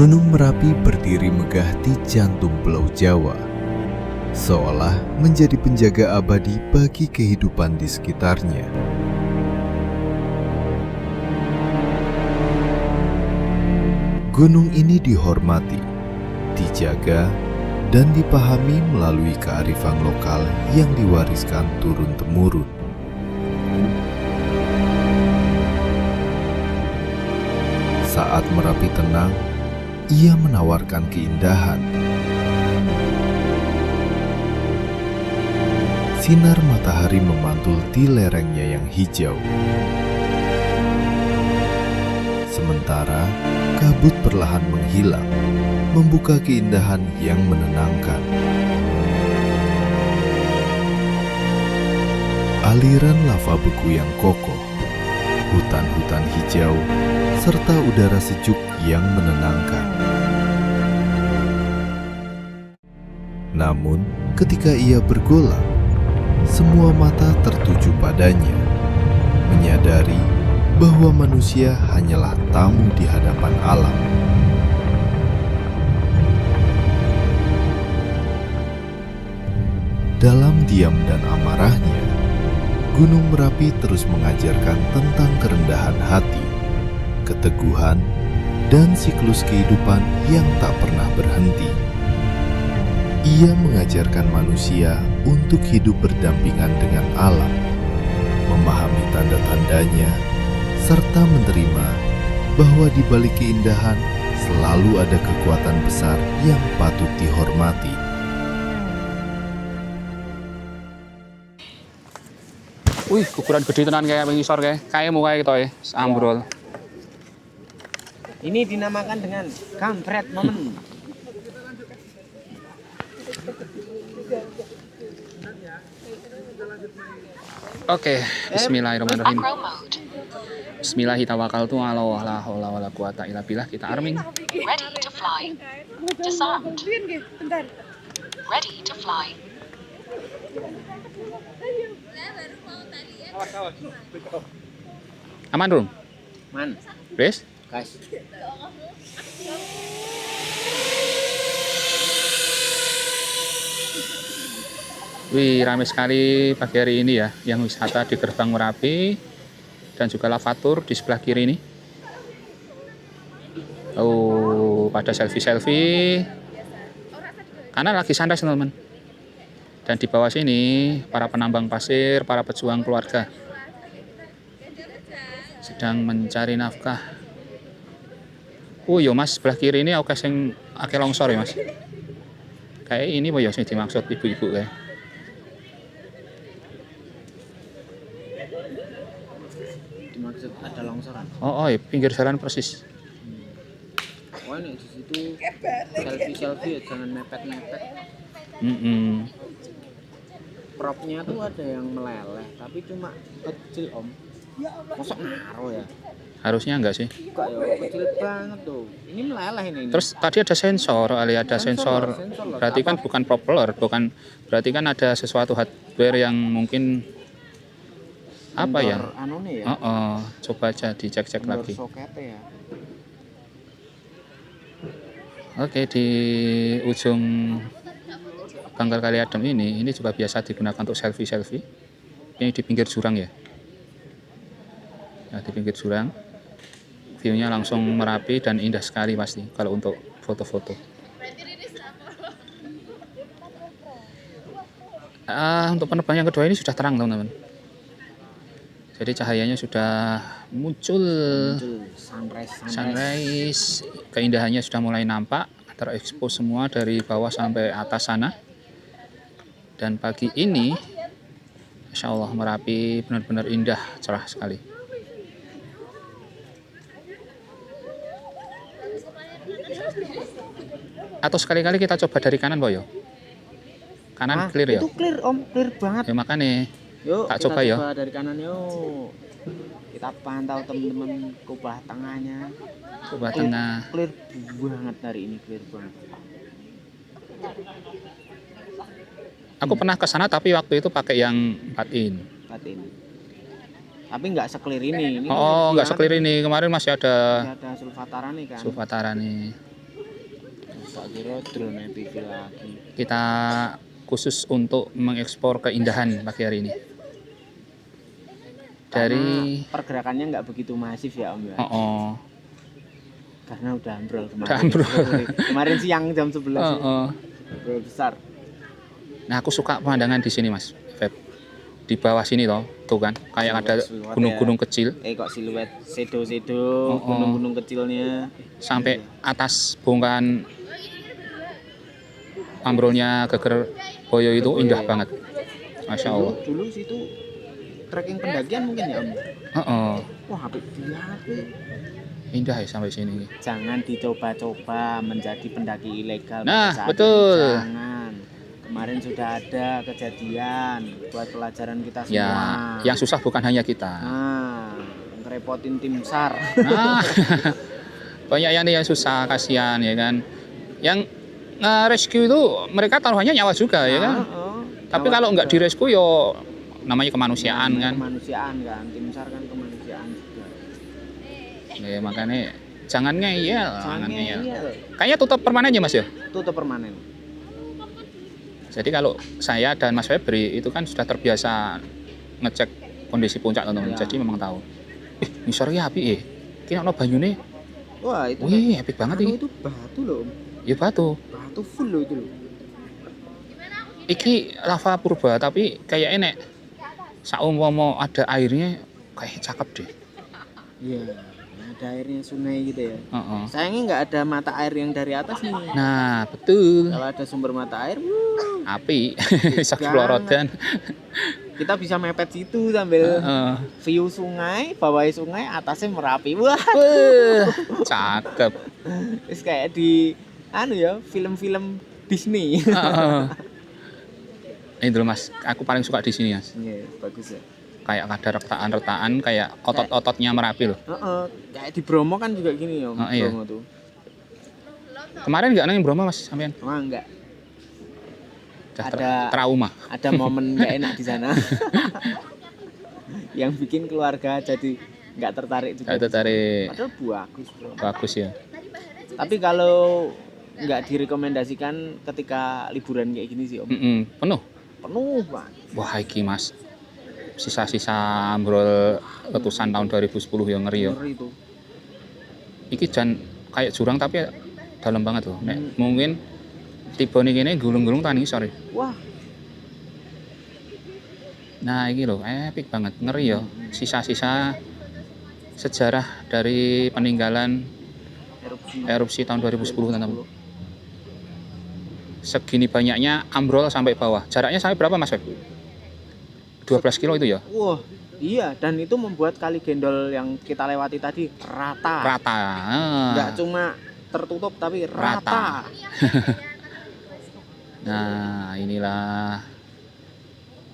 Gunung Merapi berdiri megah di jantung Pulau Jawa, seolah menjadi penjaga abadi bagi kehidupan di sekitarnya. Gunung ini dihormati, dijaga, dan dipahami melalui kearifan lokal yang diwariskan turun-temurun. Saat Merapi tenang, ia menawarkan keindahan. Sinar matahari memantul di lerengnya yang hijau. Sementara kabut perlahan menghilang, membuka keindahan yang menenangkan. Aliran lava beku yang kokoh, hutan-hutan hijau, serta udara sejuk yang menenangkan. Namun, ketika ia bergolang, semua mata tertuju padanya, menyadari bahwa manusia hanyalah tamu di hadapan alam. Dalam diam dan amarahnya, Gunung Merapi terus mengajarkan tentang kerendahan hati, keteguhan, dan siklus kehidupan yang tak pernah berhenti. Ia mengajarkan manusia untuk hidup berdampingan dengan alam, memahami tanda-tandanya, serta menerima bahwa di balik keindahan selalu ada kekuatan besar yang patut dihormati. Wih, guguran gede tenan kayak mengisor kayak mau kayak gitu ya, ambrol. Ini dinamakan dengan kampret momen. Oke, bismillahirrahmanirrahim. Bismillahirrahmanirrahim. La haula wala quwata illa billah. Kita arming. Ready to fly. Disarmed. Ready to fly. Aman, Rum? Man, Wes? guys. Wih, ramai sekali pagi hari ini ya, yang wisata di Gerbang Merapi dan juga lavatur di sebelah kiri ini. Oh, pada selfie-selfie. Karena lagi santai, teman-teman. Dan di bawah sini, para penambang pasir, para pejuang keluarga sedang mencari nafkah. Oh yo mas, sebelah kiri ini oke sing akeh longsor ya mas. Kayak ini ya sing dimaksud ibu-ibu kayak. Dimaksud ada longsoran. Oh, ya, pinggir jalan persis. Oh, ini di situ selfie ya, jangan mepet-mepet. Propnya tuh ada yang meleleh, tapi cuma kecil om. Masa ngaruh ya? Harusnya enggak sih. Kok ya kecil banget tuh. Ini meleleh ini. Terus tadi ada sensor, ada sensor. Berarti kan bukan propeller, bukan. Berarti kan ada sesuatu hardware yang mungkin apa ya? Anu nih ya. Coba aja dicek-cek lagi. Soketnya ya. Oke, di ujung Bangkal Kali Adem ini juga biasa digunakan untuk selfie-selfie. Ini di pinggir jurang ya. Nah, di pinggir jurang. View-nya langsung Merapi dan indah sekali pasti kalau untuk foto-foto. Untuk penerbangan yang kedua ini sudah terang, teman-teman. Jadi cahayanya sudah muncul sunrise, keindahannya sudah mulai nampak, terekspos semua dari bawah sampai atas sana. Dan pagi ini, Masya Allah, Merapi benar-benar indah, cerah sekali. Atau sekali-kali kita coba dari kanan, Boyo. Kanan clear ya? Itu clear om, clear banget. Ya makanya. Yuk, tak kita coba ya. dari kanan yuk. Kita pantau teman-teman kubah tengahnya. Kubah tengah. Clear banget hari ini, clear banget. Aku pernah ke sana tapi waktu itu pakai yang 4in. Tapi nggak seklir ini. Oh, nggak seklir ini. Kemarin masih ada sulfatara nih kan. Sulfatara nih. Tak kira drone PV lagi. Kita khusus untuk mengekspor keindahan pagi hari ini. Dari Karena pergerakannya nggak begitu masif ya Om ya. Karena udah ambrol kemarin. Udah ambrol. Kemarin siang jam 11 ya. Ambrol besar. Nah, aku suka pemandangan di sini, Mas Feb. Di bawah sini toh, tuh kan, kayak ada Siluet gunung-gunung kecil kok siluet sedo-sedo, gunung-gunung kecilnya. sampai atas bongkahan ambrolnya Geger Boyo itu indah banget. Masya Allah. Dulu situ trekking pendakian mungkin ya Om. Wah, apik banget. Indah ya sampai sini. Jangan dicoba-coba menjadi pendaki ilegal. Nah, pada saat betul. ini. Jangan. Kemarin sudah ada kejadian buat pelajaran kita semua. Ya, yang susah bukan hanya kita. Nah, ngerepotin tim SAR. Nah, banyak yang susah, kasihan ya kan. Yang nge-rescue itu mereka taruhannya nyawa juga ya kan. Tapi kalau nggak di-rescue yo namanya kemanusiaan kan. Kemanusiaan kan, tim SAR kan kemanusiaan juga. Ya, makanya jangan ngeyel, Jangan ngeyel. Kayaknya tutup permanen aja Mas ya. Tutup permanen. Jadi kalau saya dan Mas Febri itu kan sudah terbiasa ngecek kondisi puncak teman-teman. Ya. Jadi memang tahu. Ini sore api Kini ono banyune. Wah, itu Wih, epic banget ini. itu batu loh Om. Ya batu. Batu full loh itu loh. Iki lava purba tapi kayak enek. Saumpama ada airnya kayak cakep deh. Iya, ada airnya sungai gitu ya. Heeh. Sayangnya nggak ada mata air yang dari atas nih. Nah, betul. Kalau ada sumber mata air, Api. Saklorodan. kita bisa mepet situ sambil view sungai, bawahnya sungai, atasnya Merapi. Wah, Cakep. terus kayak di film-film Disney. Ini dulu Mas, aku paling suka di sini Mas. Iya, bagus ya. Kayak ada retaan-retaan, kayak otot-ototnya Merapi loh. Kayak di Bromo kan juga gini ya, Iya. Bromo tuh. Kemarin nggak nang Bromo Mas sampean? Wah, enggak. Udah Ada- trauma. Ada momen nggak enak di sana. Yang bikin keluarga jadi nggak tertarik juga. Itu dari Padahal bagus, Bro. bagus ya. Tapi kalau nggak direkomendasikan ketika liburan kayak gini sih Om. Penuh. Penuh Pak. Wah iki Mas, sisa-sisa ambrol letusan tahun 2010 yang ngeri ya. Ngeri itu. Iki jan kayak jurang tapi dalam banget loh. Nek mungkin tipe ini gulung-gulung tani sore. Wah, Nah ini loh, epic banget, ngeri ya. Sisa-sisa sejarah dari peninggalan erupsi tahun 2010 teman-teman. Segini banyaknya ambrol sampai bawah. Jaraknya sampai berapa Mas Feb? 12 kilo itu ya? Wah, iya, dan itu membuat kali Gendol yang kita lewati tadi rata. Rata. Nggak cuma tertutup tapi rata. Nah inilah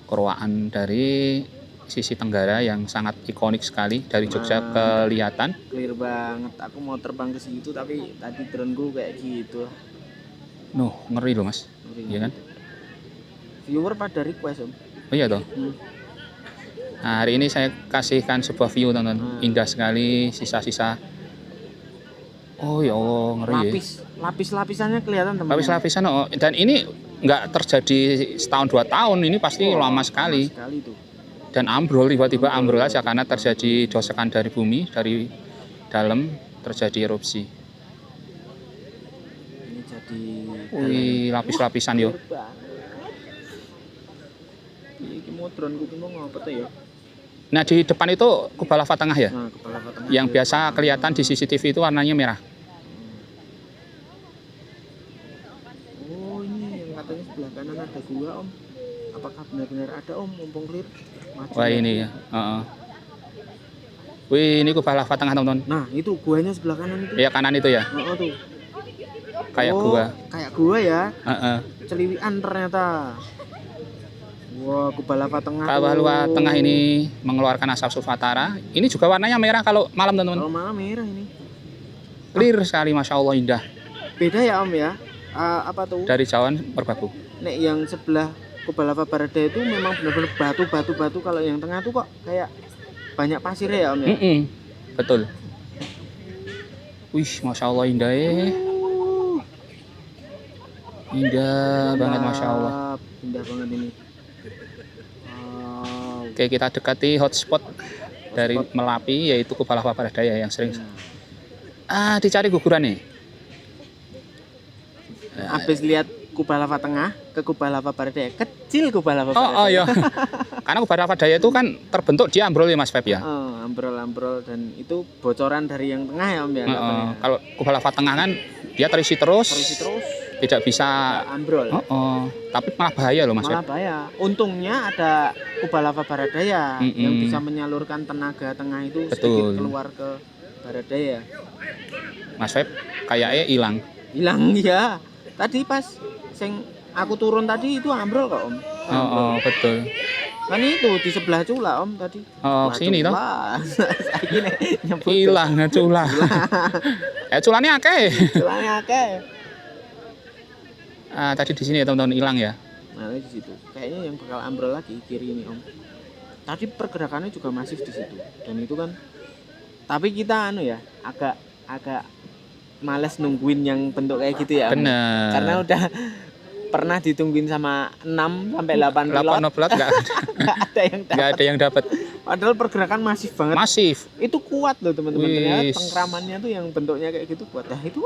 keroaan dari sisi tenggara yang sangat ikonik sekali dari Jogja kelihatan. Clear banget. Aku mau terbang ke situ tapi tadi drone-ku kayak gitu. Nuh, ngeri loh Mas. Iya kan? Viewer pada request Om. Oh iya toh. Nah, hari ini saya kasihkan sebuah view teman-teman. Indah sekali sisa-sisa. Oh ya Allah, ngeri ya. Lapis-lapisannya kelihatan teman. Lapis-lapisan dan ini nggak terjadi setahun 2 tahun, ini pasti lama sekali. Sekali tuh. Dan ambrol, tiba-tiba ambrol aja karena terjadi dosekan dari bumi, dari dalam terjadi erupsi. Ini jadi Wih, lapis-lapisan yo. Iki mau drone ku mau ngapa tuh ya? Nah di depan itu kubah lava tengah ya, Nah, kepala kota yang biasa kelihatan di CCTV itu warnanya merah. Oh, ini yang katanya sebelah kanan ada gua Om. Apakah benar-benar ada Om? Mumpung clear. Maju Wah lagi. ini ya. Wih, ini kubah lava tengah teman-teman. Nah, itu guanya sebelah kanan itu. Ya kanan itu ya, Tuh. kayak Oh, gua. Kayak gua ya. Heeh. Celiwian ternyata. Wah, kubah lava tengah. Kubah tuh. lava tengah ini mengeluarkan asap sulfatara. Ini juga warnanya merah kalau malam teman-teman. Kalau malam merah ini. Clear sekali, masya Allah indah. Beda ya Om ya. Apa tuh? Dari jauhan merbabu. Nek yang sebelah kubah lava Barada itu memang benar-benar batu. Kalau yang tengah tuh kok kayak banyak pasirnya ya Om ya. Betul. Wih, masya Allah indah ya. Indah banget, Masya Allah. Indah banget ini. Wow. Oke, kita dekati hotspot dari Melapi, yaitu Kubah Lava Paradaya yang sering dicari guguran nih. Habis lihat Kubah Lava Tengah ke Kubah Lava Paradaya, kecil Kubah Lava Paradaya. Oh iya. Karena Kubah Lava Paradaya itu kan terbentuk dia ambrol ya Mas Feb ya. Ambrol-ambrol, dan itu bocoran dari yang tengah ya Om ya. Kalau Kubah Lava Tengah kan dia terisi terus, tidak bisa ambrol. Tapi malah bahaya loh Mas Malah Feb. bahaya. Untungnya ada Kubah Lava Paradaya yang bisa menyalurkan tenaga tengah itu sedikit keluar ke Paradaya. Mas Feb kayaknya hilang Ya. Tadi pas aku turun tadi itu ambrol kok Om. Betul. Kan itu di sebelah Cula Om tadi. Sini toh. Hilang Cula. Culane akeh. Culane akeh. Tadi di sini ya teman-teman hilang ya. Nah, di situ. Kayaknya yang bakal ambrol lagi kiri ini Om. Tadi pergerakannya juga masif di situ. Dan itu kan, tapi kita agak males nungguin yang bentuk kayak gitu ya Om. Bener. Karena udah pernah ditungguin sama 6 sampai 8 pilot enggak ada yang dapat. Padahal pergerakan masif banget. Masif. Itu kuat loh teman-teman. Ternyata pengramannya tuh yang bentuknya kayak gitu kuat. Nah itu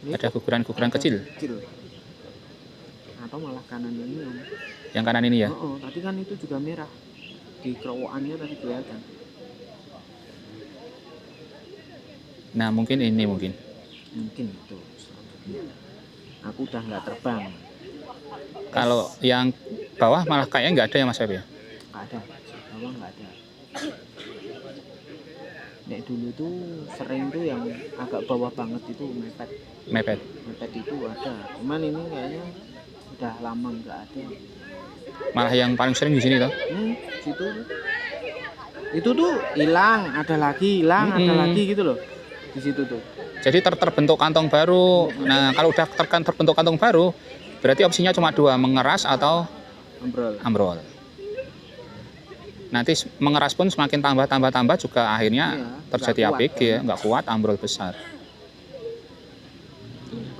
ada guguran-guguran kecil. Atau malah kanan ini Om. Yang kanan ini ya. Tadi kan itu juga merah. Di kerowokannya tadi kelihatan. Nah mungkin itu. Aku udah nggak terbang. Kalau yang bawah malah kayaknya nggak ada ya Mas Feb ya? Nggak ada, bawah nggak ada. Nek dulu tuh sering tuh yang agak bawah banget itu mepet itu ada. Cuman ini kayaknya udah lama nggak ada. Malah yang paling sering di sini toh? Situ. Itu tuh hilang, ada lagi gitu loh. Di situ tuh. Jadi terbentuk kantong baru. Nah, kalau udah terbentuk kantong baru, berarti opsinya cuma 2, mengeras atau ambrol. Nanti mengeras pun semakin tambah juga akhirnya terjadi APG ya, nggak kuat, ambrol besar.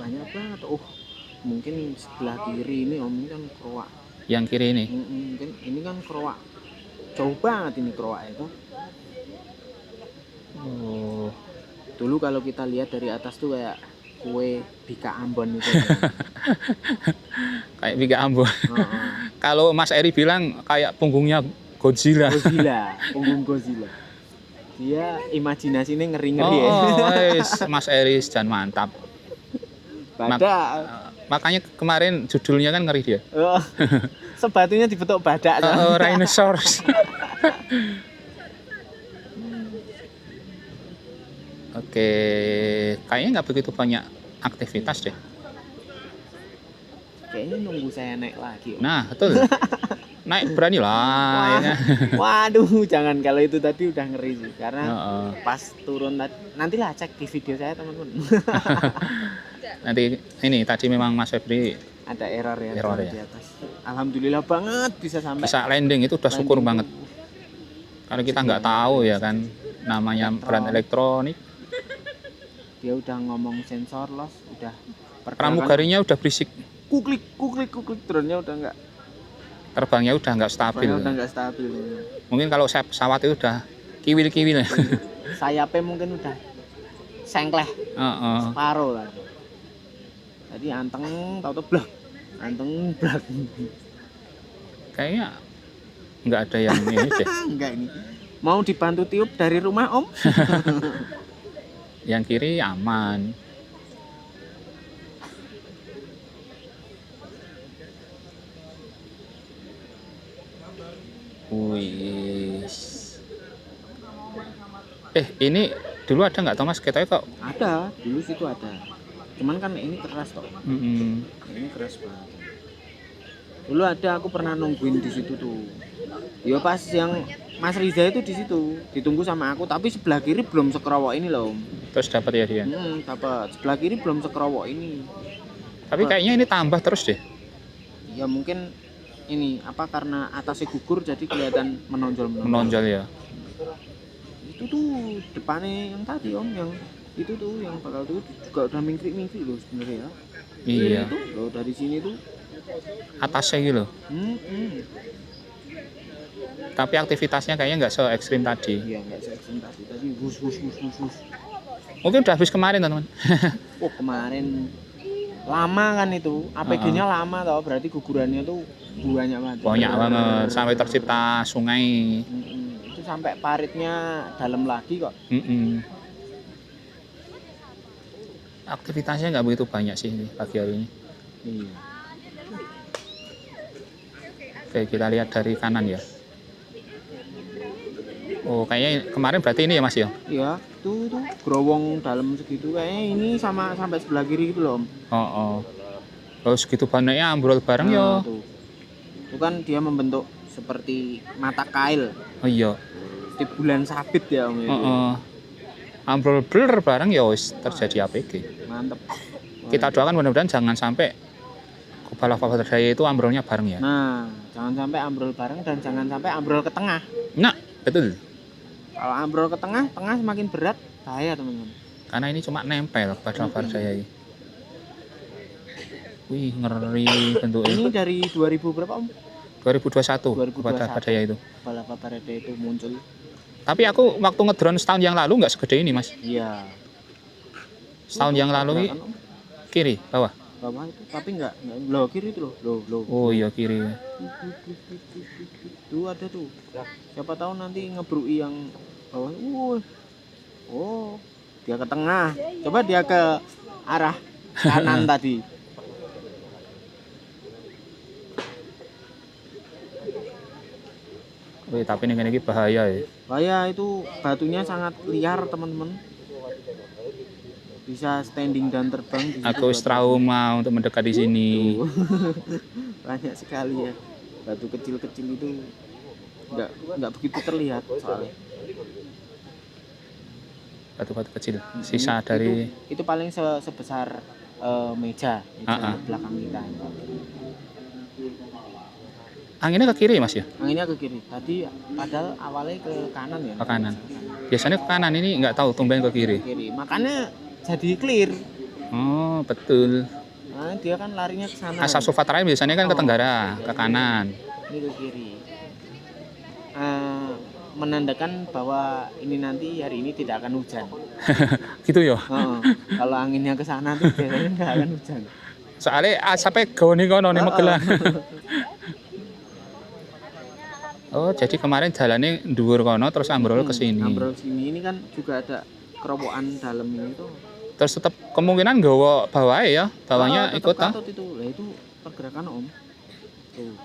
Banyak banget. Mungkin sebelah kiri ini Om, ini kan kerowak. Yang kiri ini? Mungkin ini kan kerowak. Jauh banget ini kerowak itu. Dulu kalau kita lihat dari atas tuh kayak kue Bika Ambon itu. Kayak Bika Ambon. Kalau Mas Eri bilang kayak punggungnya Godzilla. Punggung Godzilla. Dia imajinasinya ngeri-ngeri ya. Mas Eri jangan mantap. Badak. Makanya kemarin judulnya kan ngeri dia. Sebatunya dibentuk badak. Rhinoceros. Oke, kayaknya nggak begitu banyak aktivitas deh. Kayaknya nunggu saya naik lagi. Nah, betul. Naik berani lah. Waduh, jangan, kalau itu tadi udah ngeri sih. Karena pas turun nantilah cek di video saya teman-teman. Nanti ini tadi memang Mas Febri ada error ya di atas. Ya. Alhamdulillah banget bisa sampai. Bisa landing, itu udah syukur banget. Karena kita nggak tahu ya kan, namanya brand elektronik. Dia udah ngomong sensor loss, udah pramugarinya udah berisik. Kuklik, drone-nya udah nggak. Terbangnya udah nggak stabil. Mungkin kalau pesawat itu udah kiwil-kiwil. Sayapnya mungkin udah sengkleh. Separuh lah. Jadi anteng, tahu-tahu blak. Anteng, blak. Kayaknya nggak ada yang ini deh. Enggak ini. Mau dibantu tiup dari rumah Om? Yang kiri aman. Ini dulu ada nggak Thomas? Katanya kok ada, dulu situ ada. Cuman kan ini keras toh. Ini keras banget. Dulu ada, aku pernah nungguin di situ tuh. Ya pas yang Mas Riza itu di situ, ditunggu sama aku, tapi sebelah kiri belum sekerawak ini loh Om. Terus dapat ya dia? Dapat. Sebelah kiri belum sekerawak ini. Tapi kayaknya ini tambah terus deh. Ya mungkin ini karena atasnya gugur jadi kelihatan menonjol ya. Itu tuh depannya yang tadi Om, yang Itu tuh yang bakal tuh juga udah mingkrik-mingkrik loh sebenarnya. Iya. Itu loh dari sini tuh. Atasnya gitu loh. Tapi aktivitasnya kayaknya nggak se ekstrim tadi. Iya nggak se-ekstrim tadi hus. Mungkin udah habis kemarin teman-teman. Oh kemarin lama kan itu, APG-nya lama tau, berarti gugurannya tuh banyak banget. Banyak banget sampai tercipta sungai. Itu sampai paritnya dalam lagi kok. Aktivitasnya nggak begitu banyak sih pagi hari ini. Iya. Oke, kita lihat dari kanan ya. Oh, kayaknya kemarin berarti ini ya Mas ya? Iya, tuh growong dalam segitu kayaknya ini sama sampai sebelah kiri gitu loh Om. Oh. Kalau segitu banyaknya ambrol bareng ya. Tuh. Itu kan dia membentuk seperti mata kail. Oh iya. Seperti bulan sabit ya Om. Ambrol blur bareng ya wis terjadi APG. Mantep. Kita doakan mudah-mudahan jangan sampai kepala daya itu ambrolnya bareng ya. Nah, jangan sampai ambrol bareng dan jangan sampai ambrol ke tengah. Nah, betul. Kalau ambrol ke tengah semakin berat, bahaya teman-teman. Karena ini cuma nempel pada daya ini. Wih, ngeri bentuknya. Ini dari 2000 berapa Om? 2021 pada daya itu. Kepala daya itu muncul. Tapi aku waktu ngedrone setahun yang lalu nggak segede ini Mas. Iya. Setahun yang lalu kiri, bawah. Bawah itu, tapi enggak loh kiri itu loh. Oh iya kiri. Tuh ada tuh. Siapa tahu nanti ngebrui yang bawah. Oh, dia ke tengah. Coba dia ke arah kanan tadi. Wih, tapi ini bahaya ya. Bahaya itu batunya sangat liar teman-teman. Bisa standing dan terbang. Aku trauma untuk mendekat di sini. Banyak sekali ya. Batu kecil-kecil itu nggak begitu terlihat soalnya. Batu-batu kecil, sisa dari itu paling sebesar meja belakang kita. Anginnya ke kiri Mas ya? Anginnya ke kiri. Tadi padahal awalnya ke kanan ya. Ke kanan. Biasanya ke kanan, ini nggak tahu tumben ke kiri. Makanya jadi clear. Oh betul. Nah, dia kan larinya ke sana. Asap sulfat terakhir biasanya kan ke tenggara, ke kanan. Ini ke kiri. Menandakan bahwa ini nanti hari ini tidak akan hujan. Gitu ya? Kalau anginnya ke sana tuh biasanya nggak akan hujan. Soalnya asapnya goni kono nih Magelang. Oh, jadi kemarin jalannya dhuwur kono terus ambrol ke sini. Ambrol sini ini kan juga ada kerobokan dalam ini tuh. Terus tetap kemungkinan gawa bawah ya, bawahnya ikut ah. Itu. Lah itu pergerakan Om. Tuh.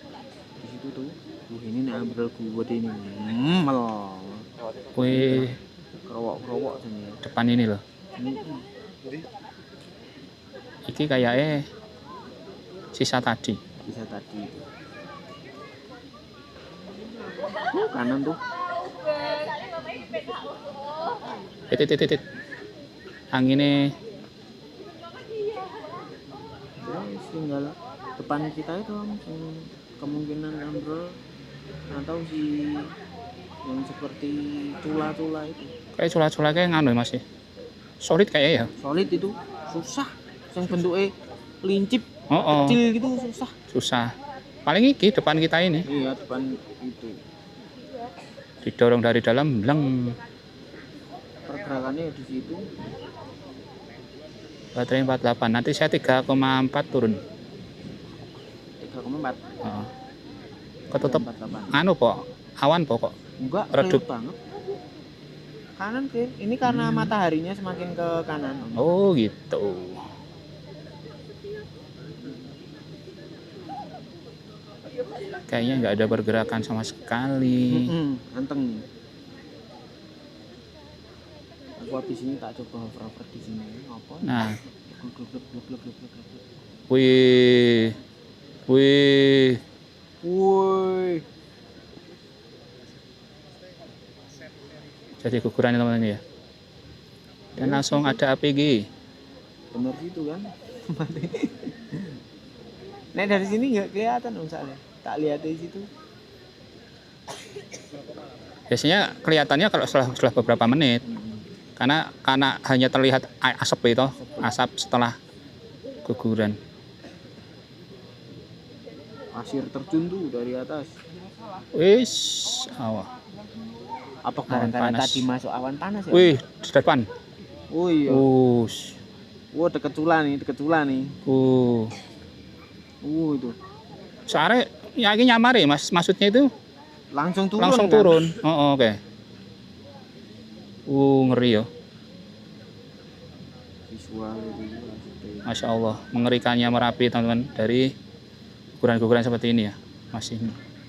Di situ tuh. Ini nih ambrol gua ini. Melong. Wih, kerowok sini. Depan ini loh. Iki kayaknya sisa tadi. Kanan tuh. Titit. Anginnya. Tinggal depan kita itu kemungkinan ambrol atau si yang seperti cula-cula itu. Kayak cula-cula kayak nganu Mas ya. Solid kayaknya ya. Solid itu susah. Yang bentuknya lincip kecil gitu susah. Paling iki depan kita ini. Iya, depan itu. Didorong dari dalam, bleng. Pergerakannya di situ. Baterai 48. Nanti saya 3,4 turun. 3,4. Ketutup. Anu po, awan pokok. Enggak, redup banget. Kanan kiri. Ini karena mataharinya semakin ke kanan. Oh gitu. Kayaknya nggak ada pergerakan sama sekali. Anteng. Aku habis ini tak coba hover di sini. Apa? Nah. Gluk. Wih. Jadi guguran teman-teman ya. Dan langsung ada APG. Bener gitu kan? Nah dari sini nggak kelihatan misalnya. Tak lihat di situ. Biasanya kelihatannya kalau setelah beberapa menit. Karena hanya terlihat asap itu, asap setelah guguran. Pasir terjun tuh dari atas. Wis, awah. Apa Awan gara-gara panas. tadi masuk awan panas ya? Wih, di depan. Oh iya. Us. Wah, deket Cula nih. Itu. Soalnya ya ini nyamar ya, Mas. Maksudnya itu Langsung turun. langsung kan? turun. Oh, oke. Ngeri ya. Visual itu. Masya Allah, mengerikannya Merapi teman-teman, dari guguran-guguran seperti ini ya. Masih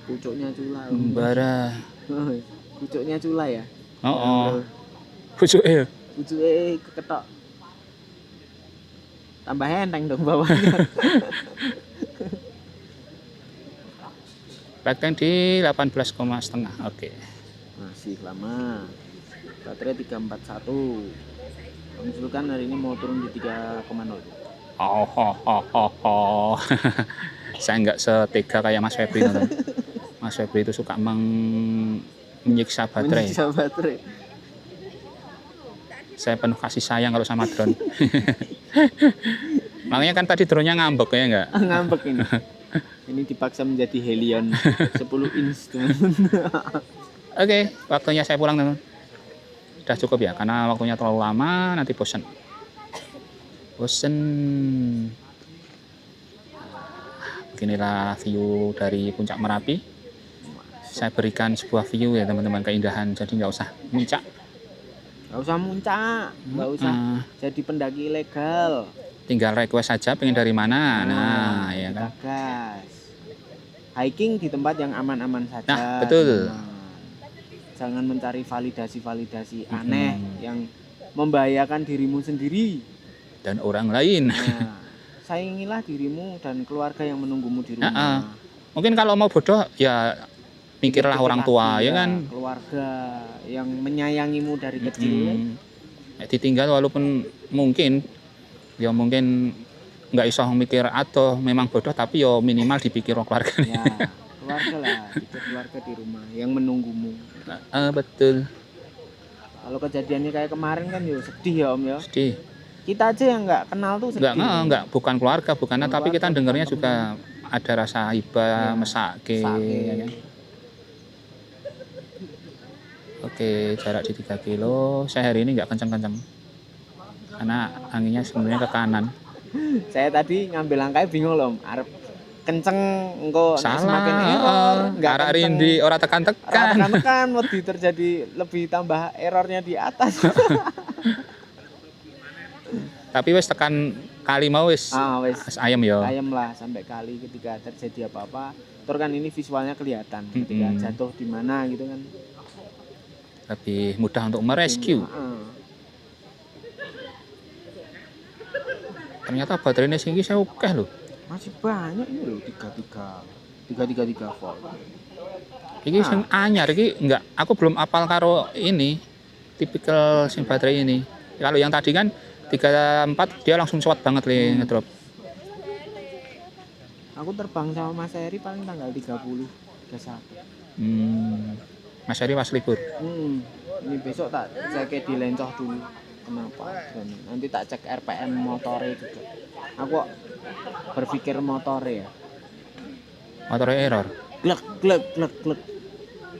Pucuknya Cula. membara. Pucuknya Cula ya. Pucuknya. Pucuknya keketok. Tambah enteng dong bawahnya. Bagian di 18,5. Oke. Masih lama. Baterai 341. Kamu kan hari ini mau turun di 3,0. Saya nggak setega kayak Mas Febri teman. Mas Febri itu suka menyiksa baterai. Menyiksa baterai. Saya penuh kasih sayang kalau sama drone. Makanya kan tadi drone-nya ngambek ya enggak? Ngambek ini. Ini dipaksa menjadi Helion 10 inch teman. Oke, waktunya saya pulang teman. Sudah cukup ya, karena waktunya terlalu lama nanti bosen. Beginilah view dari puncak Merapi. Saya berikan sebuah view ya teman-teman, keindahan. Jadi nggak usah muncak. Nggak usah muncak, nggak usah jadi pendaki ilegal. Tinggal request saja pengen dari mana. Nah, ya kan. Gas. Hiking di tempat yang aman-aman saja. Nah, betul. Teman. Jangan mencari validasi aneh yang membahayakan dirimu sendiri Dan orang lain. Nah, sayangilah dirimu dan keluarga yang menunggumu di rumah. Mungkin kalau mau bodoh ya mikirlah orang tua ya kan. Keluarga yang menyayangimu dari kecil. Ditinggal walaupun mungkin nggak iso mikir atau memang bodoh, tapi yo minimal dipikir keluarga. Ya, keluarga lah, keluarga di rumah yang menunggumu. Betul. Kalau kejadiannya kayak kemarin kan yo sedih ya Om ya. Sedih. Kita aja yang nggak kenal tuh sedih. Enggak, bukan keluarga, tapi kita dengarnya juga ada rasa iba, mesake. Ya kan? Oke, jarak di 3 kilo. Saya hari ini nggak kenceng-kenceng. Karena anginnya sebenarnya ke kanan. Saya tadi ngambil langkahnya bingung loh, arep kenceng engko semakin enggak arah rindi ora tekan-tekan. Tekan wedi terjadi lebih tambah errornya di atas. Tapi wis tekan kali mau wis ayam ya. Ayam lah sampai kali ketika terjadi apa-apa. Terus kan ini visualnya kelihatan ketika jatuh di mana gitu kan. Lebih mudah untuk merescue. Ternyata baterainya singgi saya oke loh. Masih banyak ini loh 333 volt. Iki sing anyar iki enggak, aku belum apal karo ini tipikal SIM baterai ini. Kalau yang tadi kan 34 dia langsung cepat banget ngedrop. Aku terbang sama Mas Eri paling tanggal 30 31. Mas Eri pas libur. Ini besok tak cek di Lencoh dulu. Kenapa? Nanti tak cek RPM motornya juga. Aku berpikir motornya ya. Motornya error. Glek.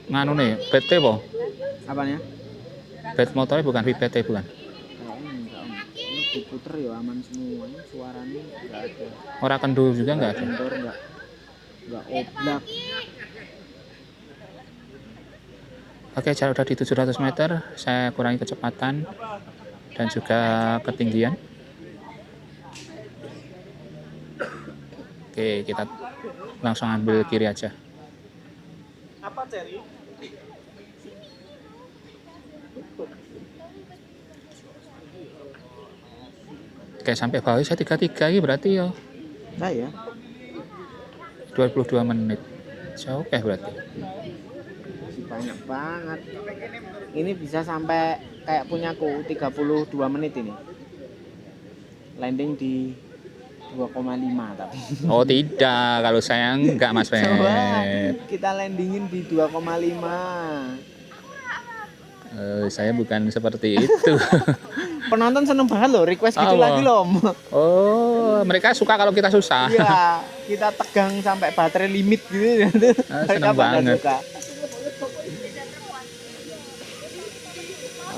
Nganu nih, PT po? Apanya? Bet motornya bukan VPT bukan? Enggak. Ini diputer ya aman semua. Suaranya enggak ada. Ora kendur juga enggak ada. Kendur enggak oblak. Oke, jarak udah di 700 meter. Saya kurangi kecepatan dan juga ketinggian. Oke, kita langsung ambil kiri aja. Apa Cherry? Oke, sampai bawah saya 33 ini berarti ya. Saya 22 menit. Jauh berarti. masih banyak banget. Ini bisa sampai kayak punyaku 32 menit ini. Landing di 2,5 tapi. Oh tidak, kalau saya enggak Mas Feb. Coba kita landingin di 2,5. Saya bukan seperti itu. Penonton seneng banget loh, request gitu Oh. lagi loh. Oh, mereka suka kalau kita susah. Iya, kita tegang sampai baterai limit gitu. Mereka seneng pada banget. suka.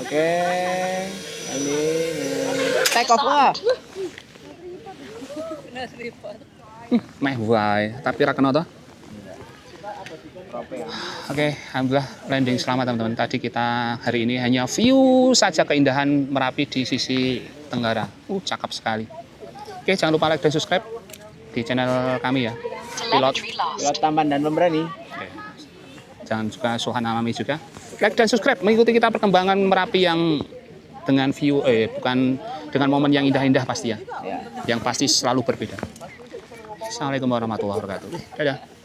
Oke, ini take off lah. Meh wae, tapi ra kena toh. Oke, alhamdulillah landing selamat teman-teman. Tadi kita hari ini hanya view saja keindahan Merapi di sisi tenggara. Cakep sekali. Oke, jangan lupa like dan subscribe di channel kami ya. Pilot. Telemetry lost. Pilot tampan dan pemberani. Oke. Jangan juga Suhan Alami juga. Like dan subscribe mengikuti kita perkembangan Merapi yang dengan view bukan dengan momen yang indah-indah pasti ya. Ya. Yang pasti selalu berbeda. Assalamualaikum warahmatullahi wabarakatuh. Dadah.